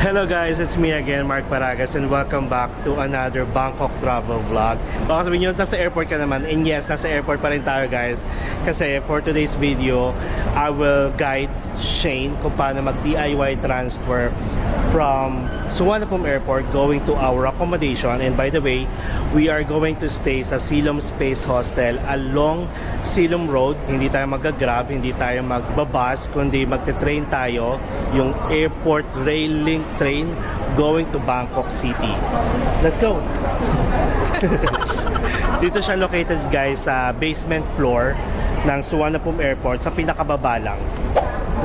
Hello guys, it's me again, Mark Paragas, and welcome back to another Bangkok travel vlog. Baka sabihin nyo, nasa airport ka naman, and yes, nasa airport pa rin tayo guys. Kasi for today's video, I will guide Shane kung paano mag-DIY transfer from Suvarnabhumi Airport going to our accommodation. And by the way, we are going to stay sa Silom Space Hostel along Silom Road. Hindi tayo mag-grab, hindi tayo magbabas, kundi magte-train tayo, yung airport rail link train going to Bangkok City. Let's go! Dito siya located guys sa basement floor ng Suvarnabhumi Airport, sa pinakababa lang.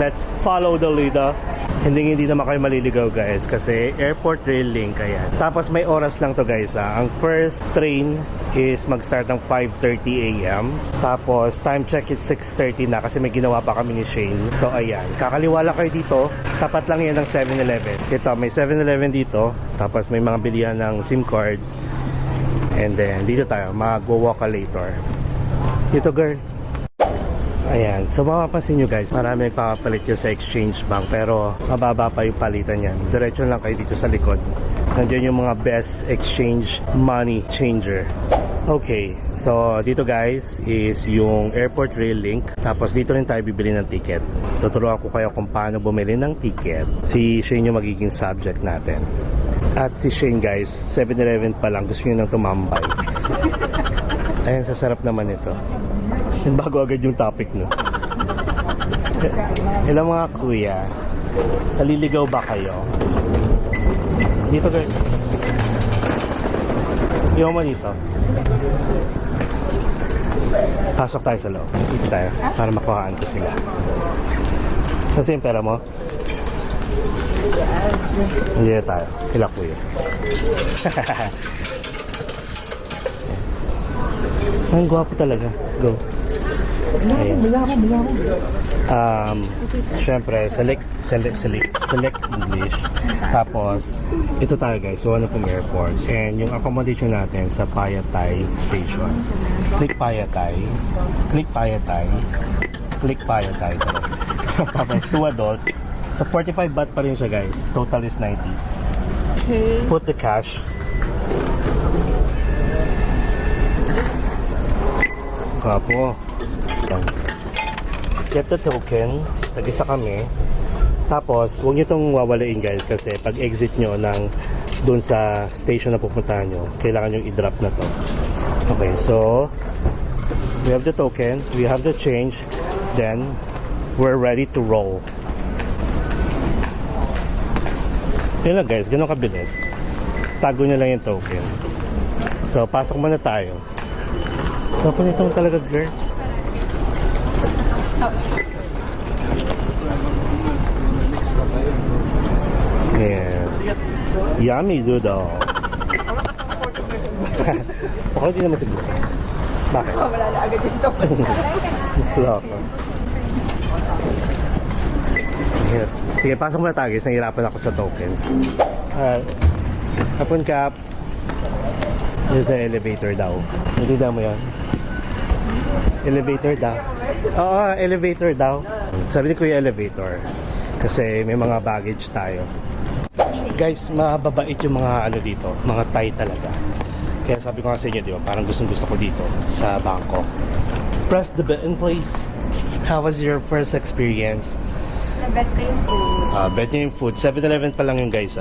Let's follow the leader. Hindi naman kayo maliligaw guys kasi airport rail link, ayan. Tapos may oras lang to guys ha. Ang first train is mag-start ng 5:30 AM. Tapos time check is 6:30 na kasi may ginawa pa kami ni Shane. So ayan, kakaliwa lang kayo dito. Tapat lang yan ng 7-Eleven. Ito, may 7-Eleven dito. Tapos may mga bilihan ng SIM card. And then dito tayo, mag-walk later. Dito girl. Ayan, so mapapansin nyo guys, marami nagpapalit yun sa exchange bank pero mababa pa yung palitan yan. Diretso lang kayo dito sa likod. Nandiyan yung mga best exchange money changer. Okay, so dito guys is yung airport rail link. Tapos dito rin tayo bibili ng ticket. Tuturuan ko kayo kung paano bumili ng ticket. Si Shane yung magiging subject natin. At si Shane guys, 7-Eleven pa lang, gusto nyo nang tumambay. Ayan, sasarap naman ito. Bago agad yung topic no. Ilang mga kuya, naliligaw ba kayo? Dito girl. Iwan mo dito. Pasok tayo sa loob. Dito tayo para makuhaan ko sila. Kasi yung pera mo? Hindi na tayo. Kila kuya. Ang gwapo talaga. Go. Ayan. Syempre, select English. Tapos, ito tayo guys, Suvarnabhumi Airport. And yung accommodation natin sa Phayatay Station. Click Phayatay. Click Phayatay. Click Phayatay. Tapos, 2 adult. So, 45 baht pa rin siya guys. Total is 90. Okay. Put the cash. Kapo. Get the token. Tag-isa kami. Tapos, huwag nyo itong wawalain guys kasi pag exit nyo ng dun sa station na pupuntahan nyo, kailangan nyo i-drop na to. Okay, so we have the token, we have the change, then we're ready to roll. Yun lang guys, ganun kabilis. Tago nyo lang yung token. So, pasok muna tayo. Tapos itong talaga girl. Yeah. Yummy doodle. Baka hindi naman siguro. Bakit? Wala na agad yung token. Wala ko. Sige, pasok muna tayo guys. Nahihirapan ako sa token. Hapon cap. Here's the elevator daw. Natitignan mo yan? Elevator daw. Oo, elevator daw. Sabi ni Kuya elevator. Kasi may mga baggage tayo. Guys, mababait yung mga ano dito. Mga Thai talaga. Kaya sabi ko nga sa inyo, di ba? Parang gustong gusto ko dito sa Bangkok. Press the button please. How was your first experience? Nabet ko yung food. Bet niyo yung food. 7-Eleven pa lang yung guys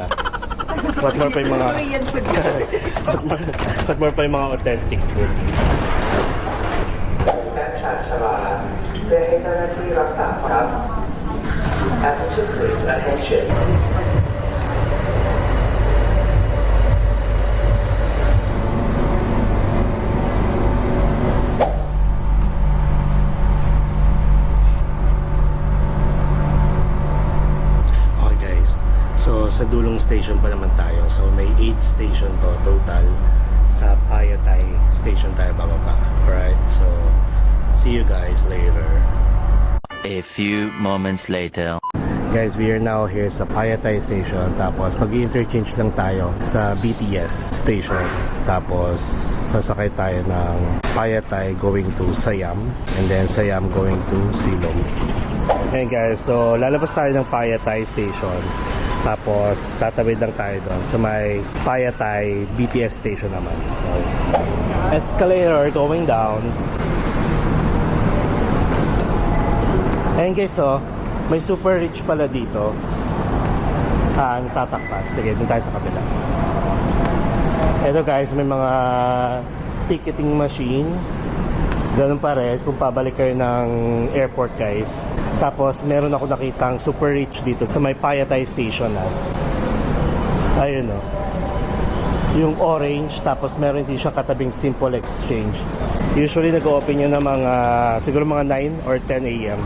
What more pa yung mga Korean food. what more pa yung mga authentic food. Attention please, attention. So sa dulong station pa naman tayo. So may 8 station to total. Sa Phayatay station tayo bababa. Alright, so see you guys later. A few moments later. Guys, we are now here sa Phayatay station. Tapos mag-interchange lang tayo sa BTS station. Tapos sasakay tayo ng Phayatay going to Siam. And then Siam going to Silom. Ayan guys, so lalabas tayo ng Phayatay station. Tapos tatawid lang tayo doon sa may Payatay BTS station naman. So, escalator going down. Ayan guys, oh, may super rich pala dito. Ang tatakpan. Sige, dun tayo sa kabila. Ito guys, may mga ticketing machine. Ganun pa rin kung pabalik kayo ng airport guys. Tapos meron ako nakitang super rich dito sa may Payatay station na. Ayun o. Yung orange, tapos meron din siyang katabing Simple Exchange. Usually nag-open yun ng mga, siguro mga 9 or 10 a.m.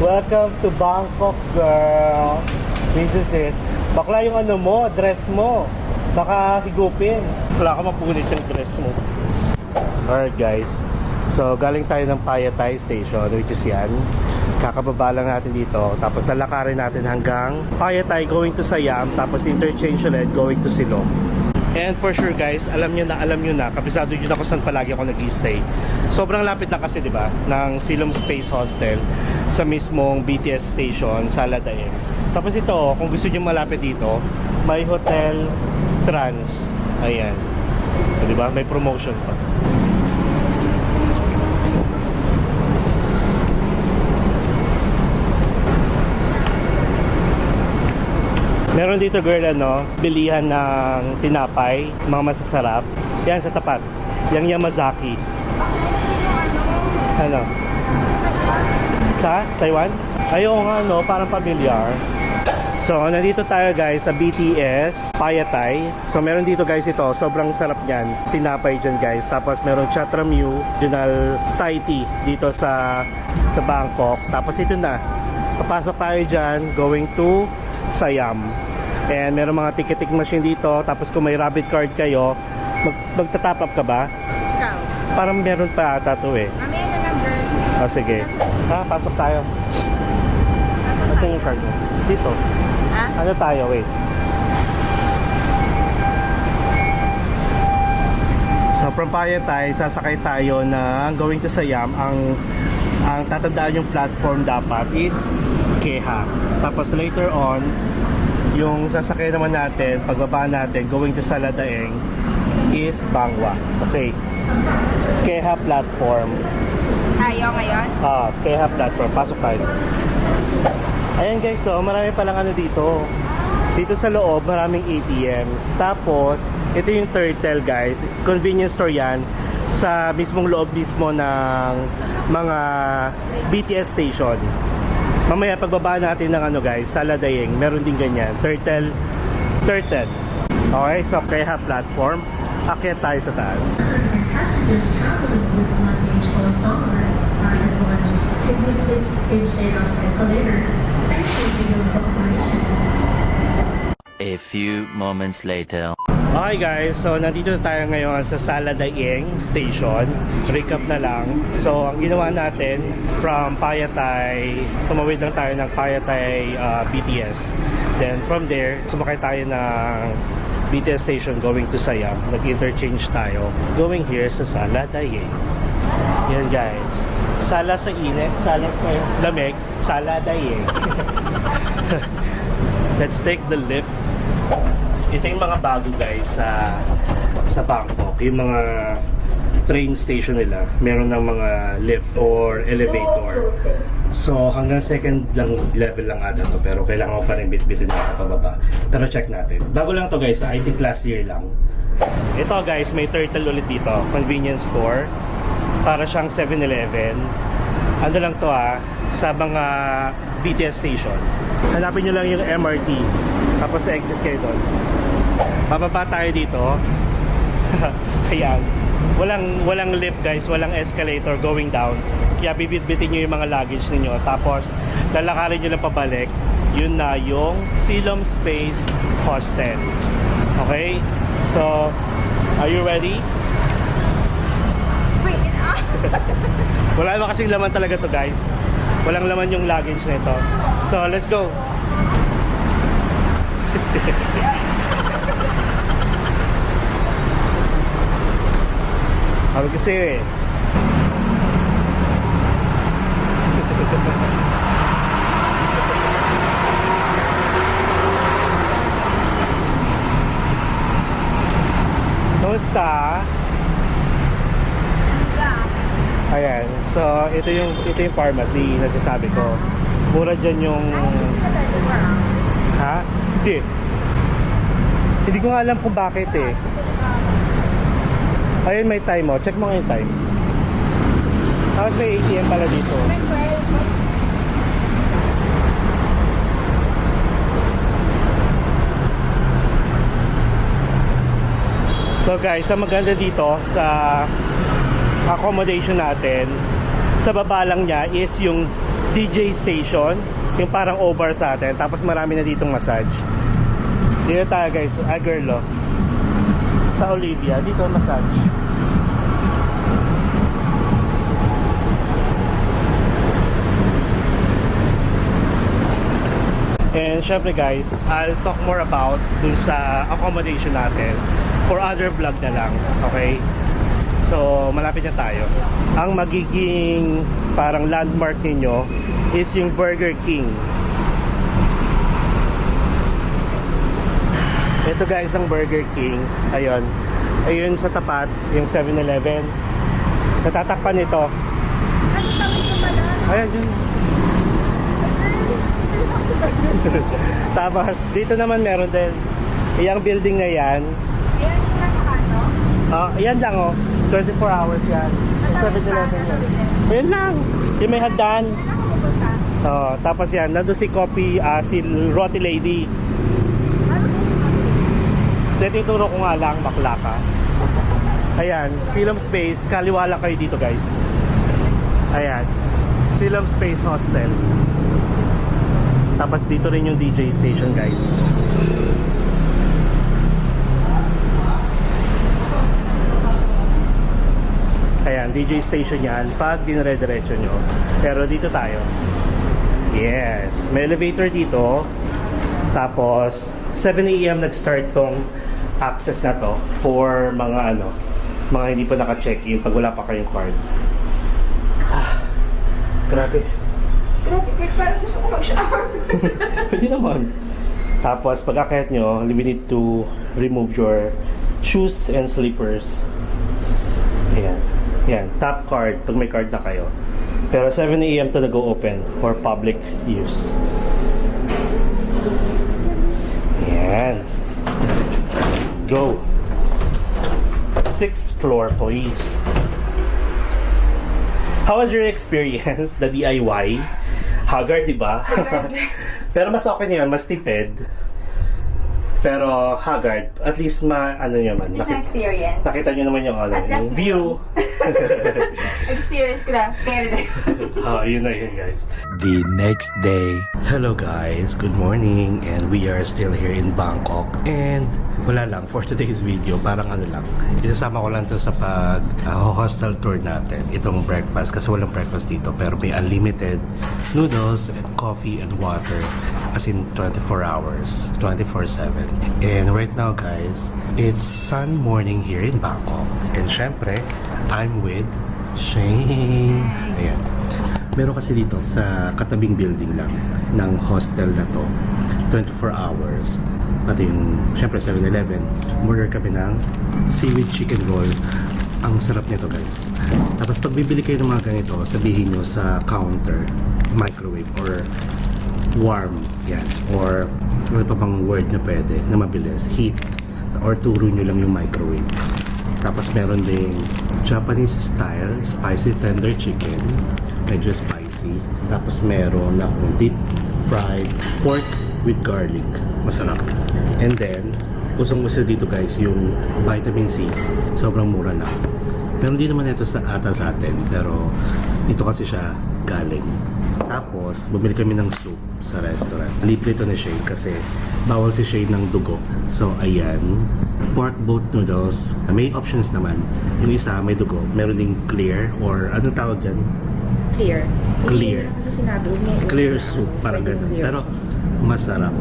Welcome to Bangkok, girl. This is it. Bakla yung ano mo, dress mo. Baka higupin. Wala ka mapunit yung dress mo. Alright guys. So galing tayo ng Payatay station, which is yan. Kakababa lang natin dito. Tapos lalakarin natin hanggang Payatay going to Siam. Tapos interchange ulit going to Silom. And for sure guys, alam nyo na, kabisado nyo na kung saan palagi ako nag-stay. Sobrang lapit na kasi, di ba, ng Silom Space Hostel sa mismong BTS station sa Ladaen. Tapos ito, kung gusto nyo malapit dito, may Hotel Trans. Ayan. Di ba? May promotion pa. Meron dito girl bilihan ng tinapay, mga masasarap. Yan sa tapat. Yang Yamazaki. Ano? Sa Taiwan? Ayaw nga parang pamilyar. So, nandito tayo guys sa BTS Payatay. So, meron dito guys ito. Sobrang sarap niyan. Tinapay dyan guys. Tapos meron Chatramu, original Thai tea dito sa Bangkok. Tapos ito na. Papasok tayo dyan going to Siam. And meron mga ticketing machine dito. Tapos kung may rabbit card kayo, magtatap up ka ba? Ikaw. Parang meron pa ata to eh. Mamaya na lang, girl. O sige. Pasok tayo. Saan yung card mo? Dito. Ha? Ano tayo? Wait. So from Payatay, sasakay tayo na going to Siam. Ang tatandaan yung platform dapat is Keha. Tapos later on, yung sasakay naman natin, pagbaba natin, going to Saladaeng is Bangwa. Okay. Keha platform. Tayo ngayon? Keha platform. Pasok tayo. Ayan guys, so marami palang dito. Dito sa loob, maraming ATMs. Tapos, ito yung Turtle guys. Convenience store yan sa mismong loob mismo ng mga BTS station. Mamaya pagbaba natin ng guys, sa Ladaeng, meron din ganyan. Turtle. Okay, so Keha platform. Akyat tayo sa taas. Passengers traveling with luggage or star are advised to visit instead of escalator. Thank you for your cooperation. A few moments later. Okay guys, so nandito na tayo ngayon sa Saladaeng Station. Recap na lang. So ang ginawa natin from Payatay, tumawid lang tayo ng Payatay BTS. Then from there, sumakay tayo ng BTS station going to Siam. Nag-interchange tayo going here sa Saladaeng. Yan guys. Sala sa init, sala sa lamig, Saladaeng. Let's take the lift. Ito yung mga bago guys sa Bangkok. Yung mga train station nila, meron ng mga lift or elevator. So hanggang second lang level lang ata to, pero kailangan ko pa rin bit-bitin na pababa. Pero check natin. Bago lang to guys, I think last year lang. Ito guys, may Turtle ulit dito, convenience store. Para siyang 7-Eleven. Ano lang to sa mga BTS station. Hanapin nyo lang yung MRT. Tapos exit kayo doon. Bababa tayo dito. Ayan. Walang lift guys, walang escalator going down. Kaya bibit-bitin nyo yung mga luggage ninyo. Tapos lalakarin nyo lang pabalik. Yun na yung Silom Space Hostel. Okay? So, are you ready? Bring it up! Wala naman kasing laman talaga to guys. Walang laman yung luggage nito. So, let's go. Sabi kasi ka? Ayan. So, ito yung pharmacy na sasabi ko. Mura dyan yung... Ha? Hindi. Hindi ko nga alam kung bakit eh. Ayun, may time mo. Check mo nga yung time. Tapos may ATM pala dito. So guys, ang maganda dito sa accommodation natin, sa baba lang niya is yung DJ station, yung parang over sa atin. Tapos marami na ditong massage. Dito tayo guys, girl, oh. Sa Olivia, dito massage. And syempre guys, I'll talk more about dun sa accommodation natin for other vlog na lang, okay? So, malapit na tayo. Ang magiging parang landmark ninyo is yung Burger King. Ito guys ang Burger King. Ayun. Ayun sa tapat, yung 7-Eleven. Natatakpan ito. Ayan dun. Tapos, dito naman meron din. Iyang building na yan. Yan lang oh. 24 hours yan. 7-Eleven yan. Yan lang. Yung may hagdan. Tapos yan, nandun si si Roti Lady. Ituturo ko nga lang, bakla ka. Ayan, Siloam Space. Kaliwa lang kayo dito guys. Ayan. Siloam Space Hostel. Tapos dito rin yung DJ station guys. Ayan, DJ station yan pag dinire-diretso nyo. Pero dito tayo. Yes, may elevator dito. Tapos 7 AM nag-start tong access na to for mga mga hindi pa naka-check-in pag wala pa kayong card. Grabe. Grabe, parang gusto ko mag-shower. Pwede naman. Tapos pag akit nyo, you need to remove your shoes and slippers. Ayan. Yan, tap card pag may card na kayo. Pero 7 AM to nag-open for public use. Yan. Go. 6th floor, please. How was your experience? The DIY? Haggard, diba? Pero mas okay na yun, mas tipid. Pero haggard, at least naman. It's an experience. Nakita nyo naman yung view. Experience ko na. Pero Yun na yun guys. The next day. Hello guys, good morning. And we are still here in Bangkok. And wala lang, for today's video, parang lang. Isasama ko lang to sa hostel tour natin. Itong breakfast, kasi walang breakfast dito. Pero may unlimited noodles and coffee and water. As in 24 hours, 24/7. And right now guys, it's sunny morning here in Bangkok. And syempre, I'm with Shane. Ayan. Meron kasi dito sa katabing building lang ng hostel na to, 24 hours. Pati yung, syempre 7-Eleven. Order kami ng seaweed chicken roll. Ang sarap nito guys. Tapos pag bibili kayo ng mga ganito, sabihin nyo sa counter, microwave or warm. Yan. Or ano pa bang word na pwede na mabilis, heat, or turo nyo lang yung microwave. Tapos meron ding Japanese style spicy tender chicken, medyo spicy. Tapos meron akong deep fried pork with garlic, masarap. And then usong-uso dito guys yung vitamin C, sobrang mura lang. Meron din naman ito sa atin, pero ito kasi siya galing. Tapos bumili kami ng soup sa restaurant. Libre ito ni Shane kasi bawal si Shane ng dugo. So ayan, pork boat noodles. May options naman. Yung isa may dugo, meron ding clear or anong tawag dyan? Clear. Kasi sinabi, Clear soup, parang ganun. Pero masarap.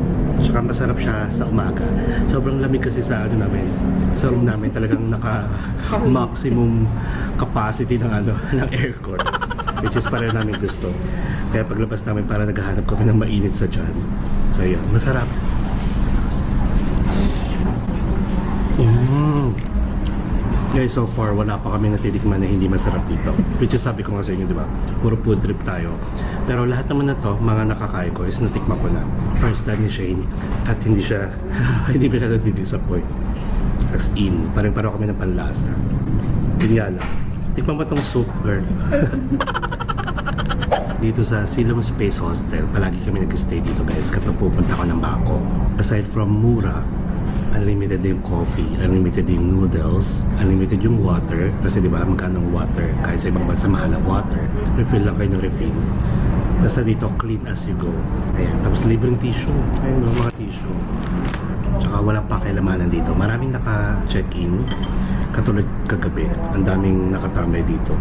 Tsaka masarap siya sa umaga. Sobrang lamig kasi sa sa room namin, talagang naka maximum capacity ng ng aircon. Which is pareho namin gusto. Kaya paglabas namin para naghahanap kami ng mainit sa tiyan. So yun, masarap. Guys, so far, wala pa kami natitikman na hindi masarap dito. Which is sabi ko nga sa inyo, di ba? Puro food trip tayo. Pero lahat naman na to, mga nakakain ko, is natikman ko na. First time ni Shane. At hindi siya, hindi pa siya nadi-disappoint. As in, parang kami ng panlasa. Yun nga lang. Tikman ba tong soup, girl? Dito sa Siloam Space Hostel, palagi kami nag-stay dito guys kapag pupunta ko ng Bangkok. Aside from mura, unlimited din yung coffee, unlimited din yung noodles, unlimited yung water. Kasi di ba magkano ang water? Kahit sa ibang bansa mahal ang water. Refill lang kayo ng refill. Basta dito, clean as you go. Ayan. Tapos libreng tissue. Ayun no, mga tissue. Tsaka walang pakialamanan dito. Maraming naka-check-in. Katulad kagabi, ang daming nakatambay dito.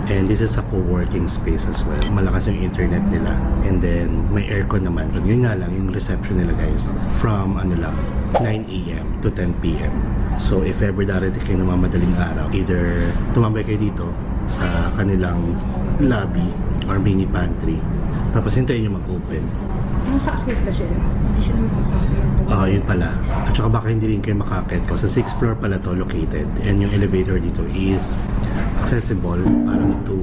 And this is a co-working space as well. Malakas yung internet nila. And then, may aircon naman. But yun nga lang, yung reception nila guys, from 9 a.m. to 10 p.m. So, if ever darating kayo ng madaling araw, either tumambay kayo dito sa kanilang lobby or mini pantry. Tapos hintayin nyo mag-open. Nakaka-akit ba sila? Hindi sila makaka-akit. Yun pala. At saka baka hindi rin kayo makakit ko. Sa 6th floor pala to located. And yung elevator dito is accessible parang to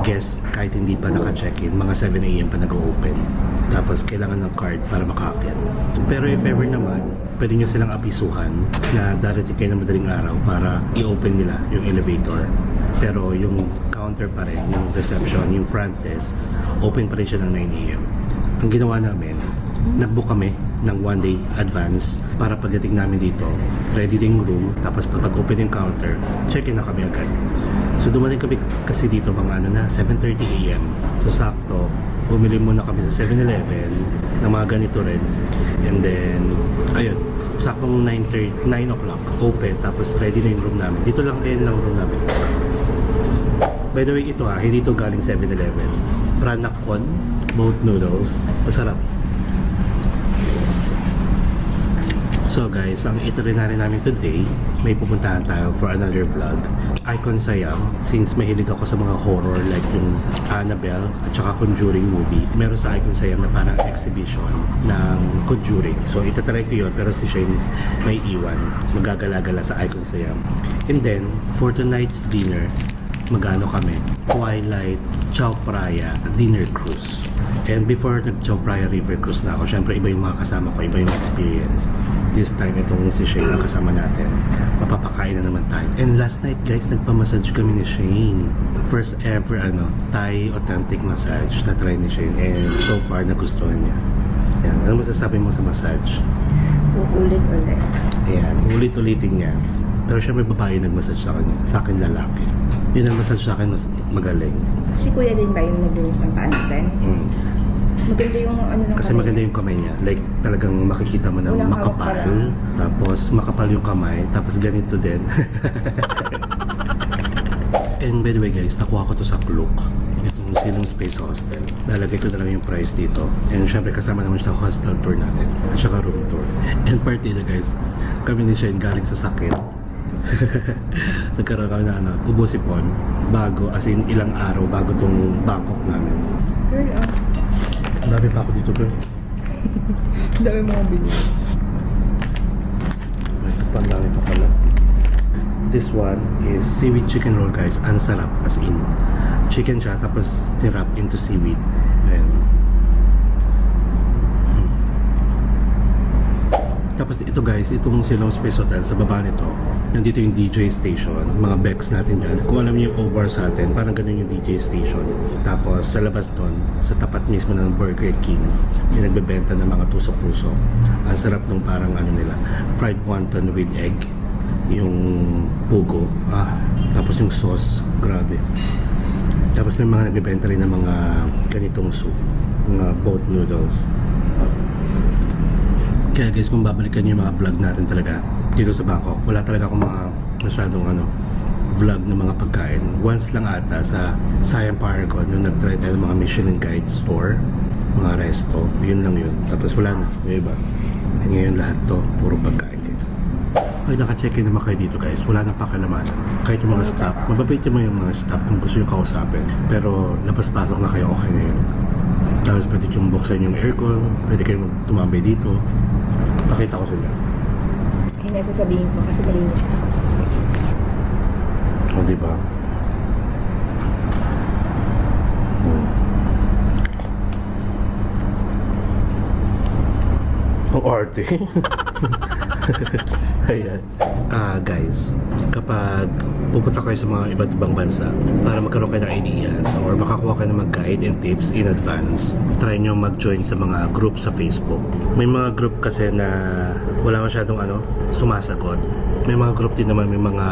guests kahit hindi pa naka-check-in. Mga 7 a.m. pa nag-open. Tapos kailangan ng card para makakit. Pero if ever naman, pwede nyo silang apisuhan na darating kayo ng madaling araw para i-open nila yung elevator. Pero yung counter pa rin, yung reception, yung front desk, open pa rin siya ng 9 a.m. Ang ginawa namin, nag-book kami ng 1 day advance para pagdating namin dito, ready din yung room, tapos pag-open yung counter, check-in na kami agad. So dumating kami kasi dito mga 7:30 a.m. So sakto, bumili muna kami sa 7-Eleven ng mga ganito rin. And then, ayun, saktong 9 o'clock, open, tapos ready na yung room namin. Dito lang din lang room namin. By the way, ito hindi ito galing 7-Eleven. Pranakon, boat noodles. Masarap. So guys, ang itinerary namin today, may pupuntahan tayo for another vlog. Icon Siam, since mahilig ako sa mga horror like yung Annabelle at saka Conjuring movie, meron sa Icon Siam na parang exhibition ng Conjuring. So itatry ko yun, pero si Shane may iwan. Magagala-gala sa Icon Siam. And then, for tonight's dinner, magano kami? Twilight Chao Phraya dinner cruise. And before nag-Chao Phraya River Cruise na ako, syempre iba yung mga kasama ko, iba yung experience. This time, itong si Shane na kasama natin. Mapapakain na naman tayo. And last night, guys, nagpa-massage kami ni Shane. First ever, Thai authentic massage na try ni Shane. And so far, nagustuhan niya. Yan. Ano masasabi mo sa massage? Uulit-ulit. Ayan, ulit-ulitin niya. Pero syempre, babae nag-massage sa kanya. Sa akin, lalaki. Yung nag-massage sa akin, mas magaling. Si Kuya din ba yung naglinis ng paa natin? Maganda yung ng Kasi maganda yung kamay niya. Like, talagang makikita mo na Walang makapal. hawak pala. Tapos, makapal yung kamay. Tapos, ganito din. And by the way guys, nakuha ko to sa Klook. Itong Siloam Space Hostel. Lalagay ko na lang yung price dito. And syempre, kasama naman siya sa hostel tour natin. At saka room tour. And party na guys, kami ni Shane galing sa sakit. Nagkaroon kami na ubosipon bago, as in ilang araw bago tong Bangkok namin. Girl, Ang dami pa ako dito, girl. dami mo ang bili. Ito pa, ang dami pa pala. This one is seaweed chicken roll, guys. Ang sarap, as in. Chicken siya, tapos nirap into seaweed. Ayan. Tapos ito guys, itong Siloam Space Hotel, sa baba nito, nandito yung DJ station, mga Becks natin dyan. Kung alam niyo yung O-Bar sa atin, parang ganun yung DJ station. Tapos sa labas doon, sa tapat mismo ng Burger King, yung nagbebenta ng mga tusok-tusok. Ang sarap nung parang nila, fried wonton with egg, yung pugo, tapos yung sauce, grabe. Tapos may mga nagbebenta rin ng mga ganitong soup, mga boat noodles. Kaya guys, kung babalikan niyo yung mga vlog natin talaga dito sa Bangkok, wala talaga akong mga masyadong vlog ng mga pagkain. Once lang ata sa Siam Paragon, nung nag-try tayo ng mga Michelin Guide store, mga resto, yun lang yun. Tapos wala na, yung iba. And ngayon lahat to, puro pagkain guys. Ay, naka-check-in naman kayo dito guys, wala nang pakilamanan. Kahit yung mga staff, mababait mo yung mga staff kung gusto yung kausapin. Pero labas-pasok na kayo, okay na yun. Tapos pwede yung buksan yung aircon, pwede kayong tumambay dito. Pakita ko sila. Ay, nasasabihin ko kasi malinis na. O, diba? Ang arte. Ayan. Guys, kapag pupunta kayo sa mga iba't ibang bansa para magkaroon kayo ng ideas or makakuha kayo ng mga guide and tips in advance, try nyo mag-join sa mga group sa Facebook. May mga group kasi na wala masyadong sumasagot. May mga group din naman, may mga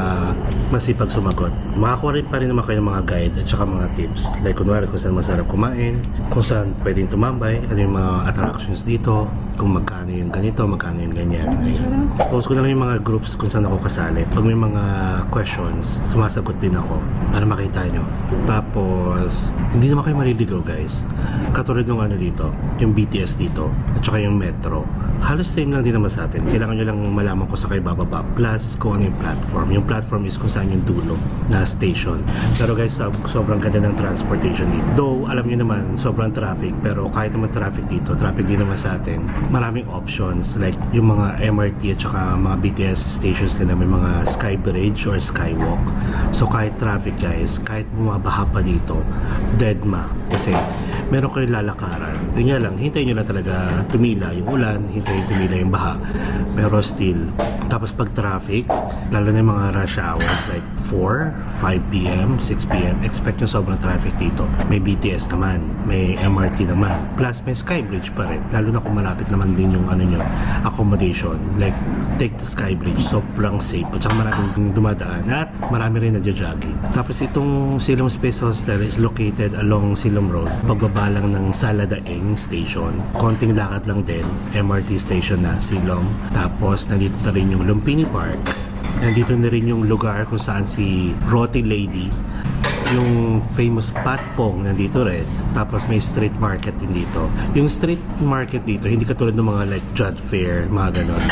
masipag sumagot. Makakuha rin pa rin naman kayo ng mga guide at saka mga tips. Like kunwari kung saan masarap kumain, kung saan pwedeng tumambay, ano yung mga attractions dito, kung magkano yung ganito, magkano yung ganyan. Ayun. Post ko na lang yung mga groups kung saan ako kasali. Pag may mga questions, sumasagot din ako para makita nyo. Tapos, hindi naman kayo maliligaw guys. Katulad ng dito, yung BTS dito, at saka yung metro. Halos same lang din naman sa atin. Kailangan nyo lang malaman kung saan kayo bababa. Plus, kung ano yung platform. Yung platform is kung saan yung dulo na station. Pero guys, sobrang ganda ng transportation dito. Though, alam nyo naman, sobrang traffic. Pero kahit naman traffic dito, traffic din naman sa atin. Maraming options. Like, yung mga MRT at saka mga BTS stations nila, may mga sky bridge or skywalk. So, kahit traffic guys, kahit bumabaha pa dito, deadma. Kasi, meron kayong lalakaran. Yun nga lang, hintayin nyo lang talaga tumila yung ulan, hintayin tumila yung baha. Pero still, tapos pag traffic, lalo na yung mga rush hours like 4, 5 p.m., 6 p.m., expect nyo sobrang traffic dito. May BTS naman, may MRT naman, plus may Skybridge pa rin. Lalo na kung malapit naman din yung accommodation. Like, take the Skybridge, sobrang safe. At saka maraming dumadaan at marami rin nagja-jogging. Tapos itong Silom Space Hostel is located along Silom Road. Pagbaba lang ng Saladaeng Station. Konting lakad lang din. MRT station na Silom. Tapos nandito na rin yung Lumpini Park. Nandito na rin yung lugar kung saan si Roti Lady, yung famous patpong nandito rin. Tapos may street market din dito. Yung street market dito, hindi katulad ng mga like Judge Fair, mga ganon.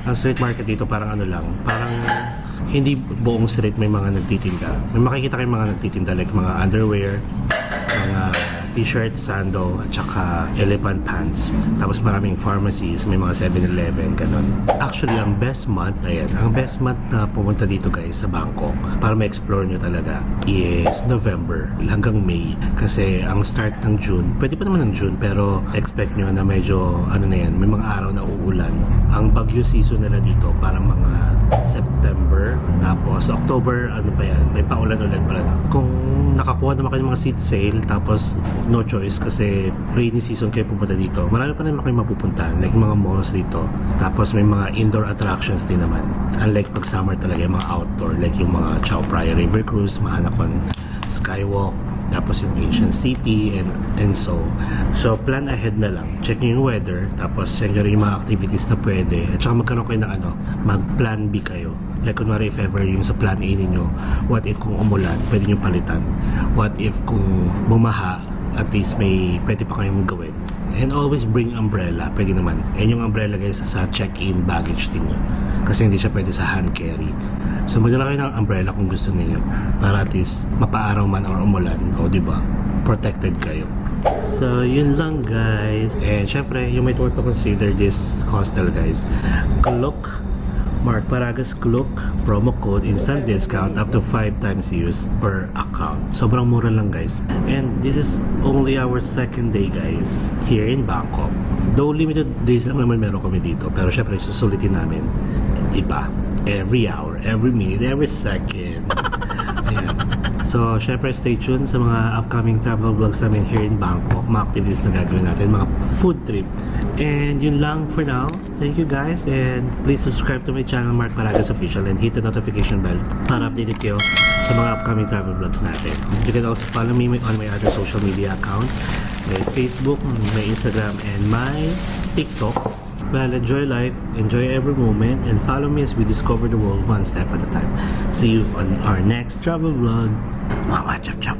Ang street market dito parang parang hindi buong street may mga nagtitinda. May makikita kayong mga nagtitinda like mga underwear, mga t-shirt, sando, at saka elephant pants. Tapos maraming pharmacies, may mga 7-Eleven, ganun. Actually, ang best month na pumunta dito guys sa Bangkok para ma-explore nyo talaga is November hanggang May. Kasi ang start ng June, pwede pa naman ng June, pero expect nyo na medyo, may mga araw na uulan. Ang bagyo season nila dito, parang mga September, tapos October, may paulan-ulan pala. Kung nakakuha naman kayo ng mga seat sale, tapos no choice kasi rainy season kayo pupunta dito, marami pa naman kayo mapupuntahan, like mga malls dito. Tapos may mga indoor attractions din naman, unlike pag summer talaga, yung mga outdoor, like yung mga Chao Phraya River Cruise, Mahanakon Skywalk, tapos yung Ancient City and so plan ahead na lang, check nyo yung weather, tapos check nyo rin yung mga activities na pwede, at saka magkaroon kayo ng mag plan B kayo. Like kunwari if ever yung sa plan A ninyo, what if kung umulan, pwede nyo palitan. What if kung bumaha, at least may pwede pa kayong gawin. And always bring umbrella, pwede naman. And yung umbrella guys sa check-in baggage din yun. Kasi hindi siya pwede sa hand carry. So magdala kayo ng umbrella kung gusto niyo para at least mapaaraw man or umulan, o diba, protected kayo. So yun lang guys. And syempre you might want to consider this hostel guys. Klook Mark Paragas Klook promo code, instant discount up to 5 times use per account. Sobrang mura lang guys. And this is only our second day guys here in Bangkok. Though limited days lang naman meron kami dito, pero syempre susulitin namin, diba? Every hour, every minute, every second. Ayan. So, syempre stay tuned sa mga upcoming travel vlogs namin here in Bangkok, mga activities na gagawin natin, mga food trip. And yun lang for now. Thank you guys, and please subscribe to my channel, Mark Paragas Official, and hit the notification bell para updated kayo sa mga upcoming travel vlogs natin. You can also follow me on my other social media account, my Facebook, my Instagram, and my TikTok. Well, enjoy life, enjoy every moment, and follow me as we discover the world one step at a time. See you on our next travel vlog. Mama chop chop.